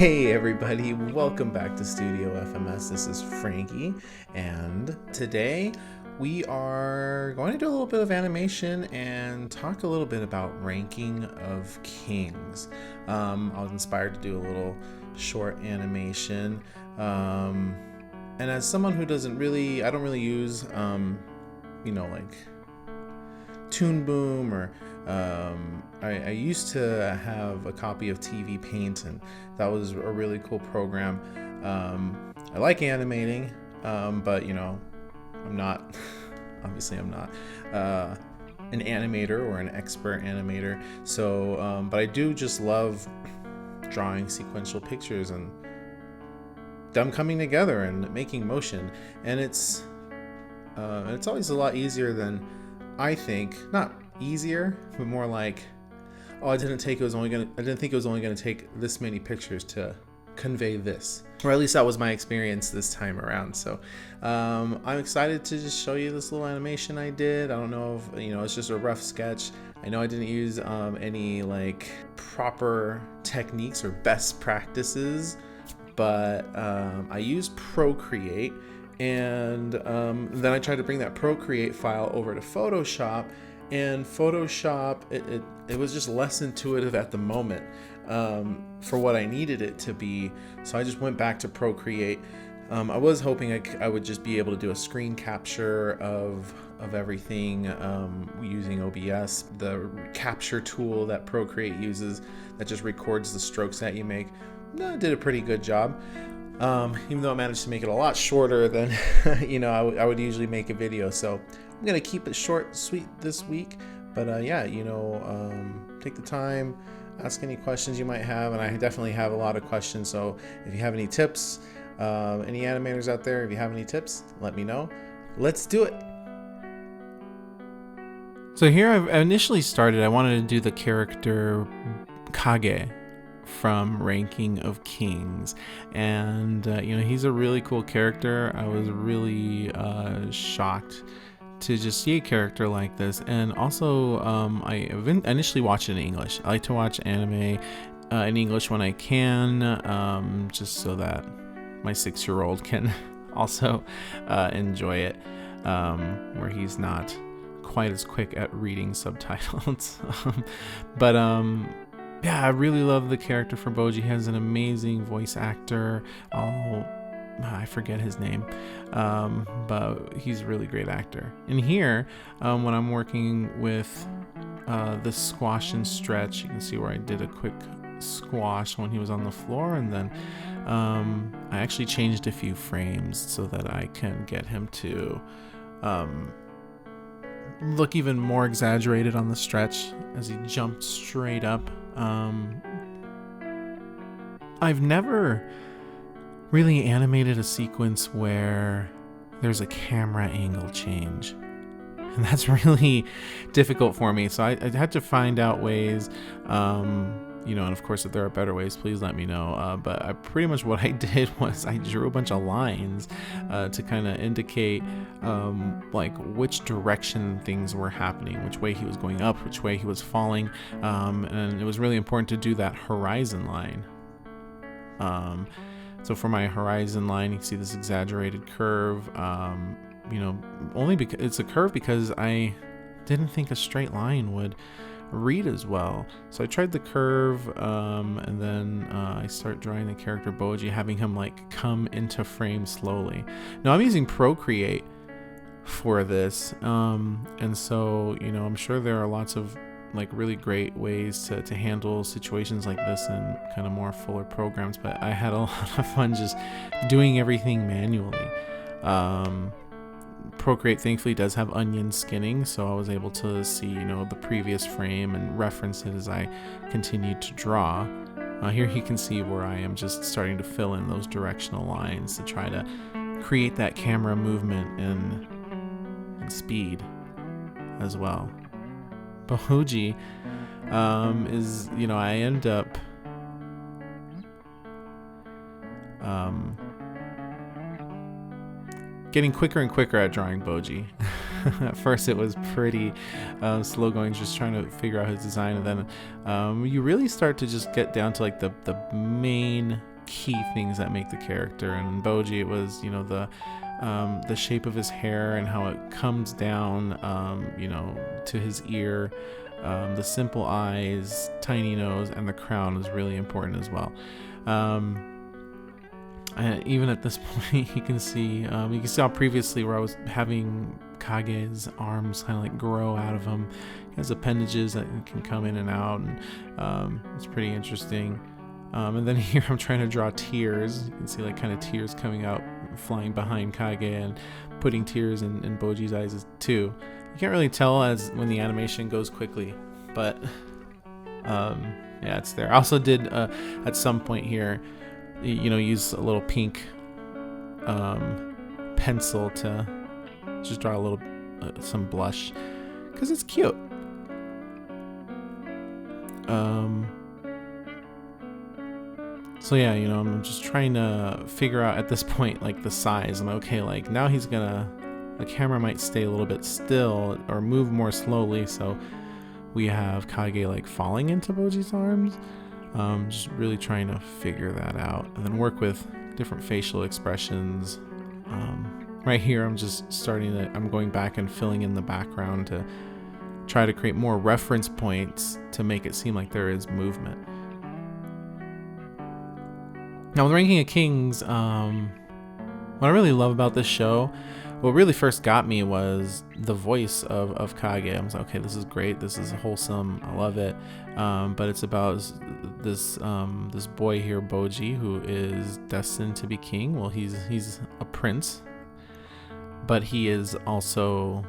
Hey everybody, welcome back to Studio FMS. This is Frankie, and today we are going to do a little bit of animation and talk a little bit about ranking of kings. I was inspired to do a little short animation, and as someone who I don't really use, like Toon Boom or I used to have a copy of TV Paint, and that was a really cool program. I like animating, but I'm not I'm not an animator or an expert animator, so but I do just love drawing sequential pictures and them coming together and making motion, and it's always a lot easier than I think. Not easier, but more like, I didn't think it was only gonna take this many pictures to convey this, or at least that was my experience this time around. So I'm excited to just show you this little animation I did. I don't know if it's just a rough sketch. I know I didn't use any like proper techniques or best practices, but I used Procreate, and then I tried to bring that Procreate file over to Photoshop, and Photoshop, it was just less intuitive at the moment for what I needed it to be. So I just went back to Procreate. I was hoping I would just be able to do a screen capture of everything using OBS, the capture tool that Procreate uses that just records the strokes that you make. I did a pretty good job. Even though I managed to make it a lot shorter than I would usually make a video. So I'm gonna keep it short, sweet this week. But take the time, ask any questions you might have, and I definitely have a lot of questions. So if you have any tips, any animators out there, if you have any tips, let me know. Let's do it. So here I initially started. I wanted to do the character Kage from Ranking of Kings, and he's a really cool character. I was really shocked to just see a character like this, and also I initially watched it in English. I like to watch anime in English when I can, just so that my 6-year-old can also enjoy it, where he's not quite as quick at reading subtitles. But yeah, I really love the character for Bojji. He has an amazing voice actor. I forget his name, but he's a really great actor. And here, when I'm working with the squash and stretch, you can see where I did a quick squash when he was on the floor, and then I actually changed a few frames so that I can get him to look even more exaggerated on the stretch as he jumped straight up. I've never really animated a sequence where there's a camera angle change, and that's really difficult for me. So I had to find out ways, and of course, if there are better ways, please let me know. But pretty much what I did was I drew a bunch of lines to kind of indicate like which direction things were happening, which way he was going up, which way he was falling, and it was really important to do that horizon line. So for my horizon line, you can see this exaggerated curve, only because it's a curve because I didn't think a straight line would read as well. So I tried the curve, and then I start drawing the character Bojji, having him like come into frame slowly. Now I'm using Procreate for this, and so I'm sure there are lots of like really great ways to handle situations like this in kind of more fuller programs, but I had a lot of fun just doing everything manually. Procreate thankfully does have onion skinning, so I was able to see the previous frame and reference it as I continued to draw. Here you can see where I am just starting to fill in those directional lines to try to create that camera movement and speed as well. Bojji is, I end up getting quicker and quicker at drawing Bojji. At first it was pretty slow going, just trying to figure out his design, and then you really start to just get down to like the main key things that make the character. And Bojji, it was, you know, the shape of his hair and how it comes down, you know, to his ear, the simple eyes, tiny nose, and the crown is really important as well. And even at this point, you can see how previously where I was having Kage's arms kind of like grow out of him. He has appendages that can come in and out, and it's pretty interesting. And then here I'm trying to draw tears. You can see like kind of tears coming out, flying behind Kage, and putting tears in Bojji's eyes too. You can't really tell as when the animation goes quickly, but yeah, it's there. I also did at some point here, you know, use a little pink pencil to just draw a little some blush because it's cute. So yeah, you know, I'm just trying to figure out at this point like the size. I'm okay, like now the camera might stay a little bit still or move more slowly, so we have Kage like falling into Bojji's arms. Just really trying to figure that out, and then work with different facial expressions. Right here I'm going back and filling in the background to try to create more reference points to make it seem like there is movement. Now with Ranking of Kings, what I really love about this show, what really first got me was the voice of Kage. I was like, okay, this is great, this is wholesome, I love it. But it's about this boy here, Bojji, who is destined to be king. Well, he's a prince, but he is also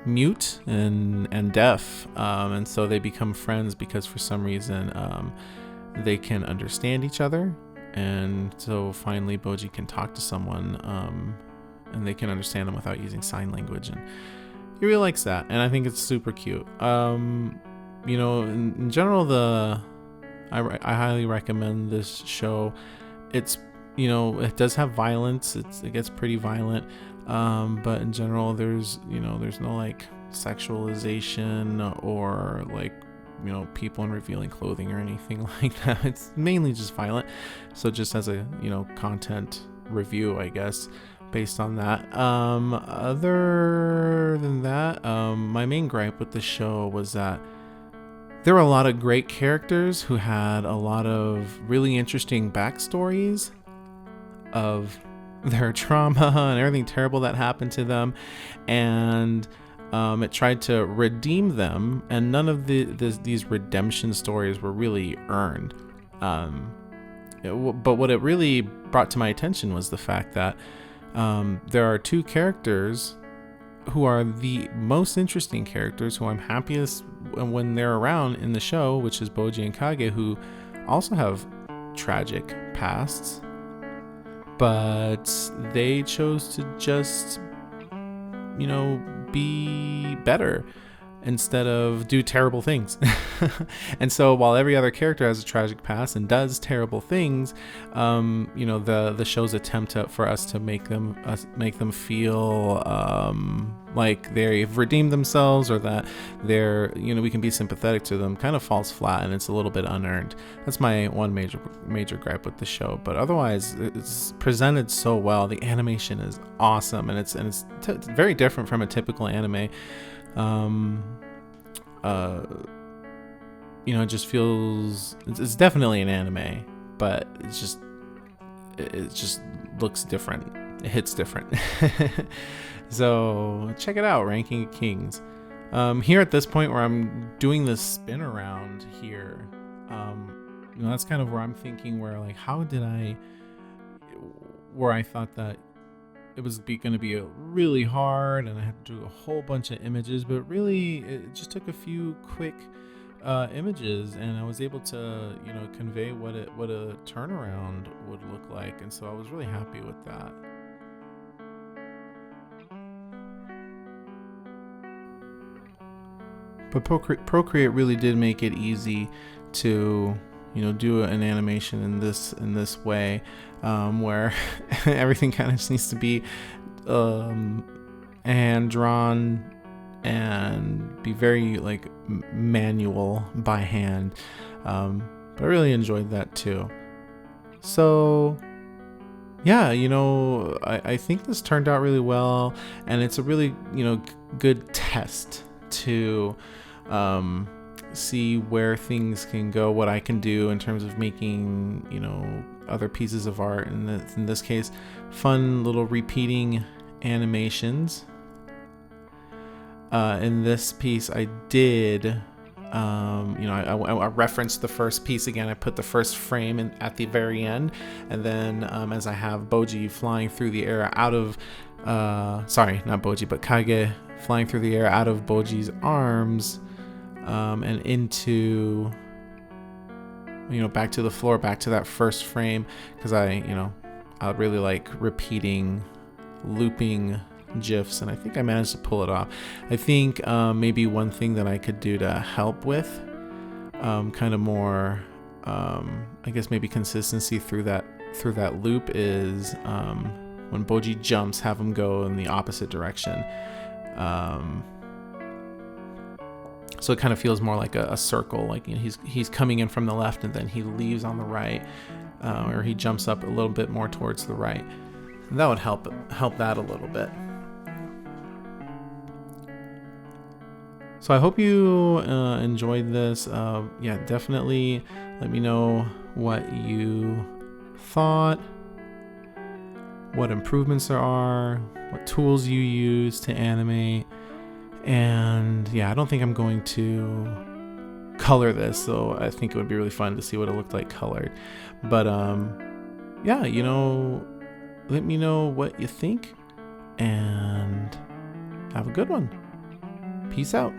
mute and deaf, and so they become friends because for some reason they can understand each other. And so finally Bojji can talk to someone, and they can understand him without using sign language, and he really likes that, and I think it's super cute. You know, in general, I highly recommend this show. It's, you know, it does have violence. It gets pretty violent, but in general, there's no like sexualization or like, you know, people in revealing clothing or anything like that. It's mainly just violent. So just as a, you know, content review, I guess, based on that. Other than that, my main gripe with the show was that there were a lot of great characters who had a lot of really interesting backstories of their trauma and everything terrible that happened to them, and it tried to redeem them, and none of these redemption stories were really earned. But what it really brought to my attention was the fact that there are two characters who are the most interesting characters, who I'm happiest when they're around in the show, which is Bojji and Kage, who also have tragic pasts, but they chose to just, you know, be better instead of do terrible things. And so while every other character has a tragic past and does terrible things, you know, the show's attempt for us to make them feel like they've redeemed themselves, or that they're, you know, we can be sympathetic to them, kind of falls flat, and it's a little bit unearned. That's my one major gripe with the show. But otherwise, it's presented so well. The animation is awesome, and it's very different from a typical anime. You know, it just feels, it's definitely an anime, but it just looks different. It hits different. So check it out, Ranking of Kings. Here at this point where I'm doing this spin around here, you know, that's kind of where I'm thinking, where like, where I thought that it was going to be really hard and I had to do a whole bunch of images, but really it just took a few quick images, and I was able to, you know, convey what a turnaround would look like, and so I was really happy with that. But Procreate really did make it easy to, you know, do an animation in this way, where everything kind of just needs to be hand drawn and be very like manual by hand. But I really enjoyed that too. So yeah, I think this turned out really well, and it's a really, good test to see where things can go, what I can do in terms of making, other pieces of art. In this case, fun little repeating animations. In this piece, I did, I referenced the first piece again. I put the first frame in at the very end, and then as I have Bojji flying through the air out of, sorry, not Bojji, but Kage flying through the air out of Bojji's arms, and into, back to the floor, back to that first frame, because I really like repeating, looping GIFs, and I think I managed to pull it off. I think maybe one thing that I could do to help with kind of more, I guess maybe consistency through that loop is when Bojji jumps, have him go in the opposite direction. So it kind of feels more like a circle, like he's coming in from the left and then he leaves on the right, or he jumps up a little bit more towards the right. And that would help that a little bit. So I hope you enjoyed this. Yeah, definitely let me know what you thought, what improvements there are, what tools you use to animate. And yeah, I don't think I'm going to color this, so I think it would be really fun to see what it looked like colored. But yeah, let me know what you think, and have a good one. Peace out.